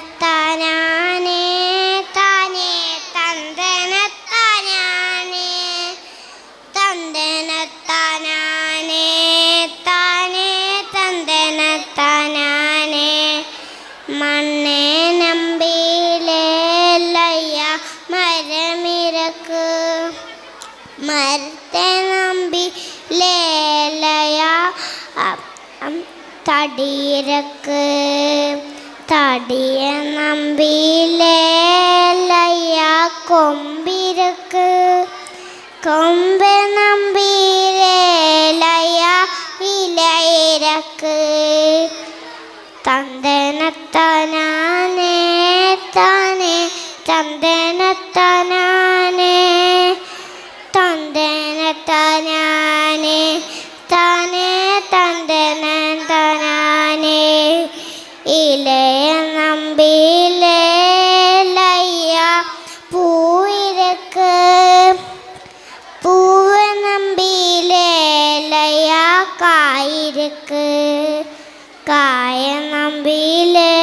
തന്തനത്താനാനേ താനേ തന്തനത്താനാനേ തന്തനത്താനാനേ താനേ തന്തനത്താനാനേ മണ്ണേ നമ്പിയിലേലയ്യ മരമിരക്ക് മരത്തെ നമ്പിയിലേലയ തടിയിരക്ക് തടിയ നമ്പിയിലേലയ്യ കൊമ്പിരക്ക് കൊമ്പ് നമ്പിയിലേലയ ഇലയിരക്ക് തന്തനത്താനാനേ താനേ തന്തനത്താനാനേ തന്തനത്താനാനേ താനേ തന്തനത്താനാനേ ഇലയ നമ്പിയിലേലയ്യ പൂവിരക്ക് പൂവ് നമ്പിയിലേലയ്യ കായിരക്ക് കായ നമ്പിയിലേ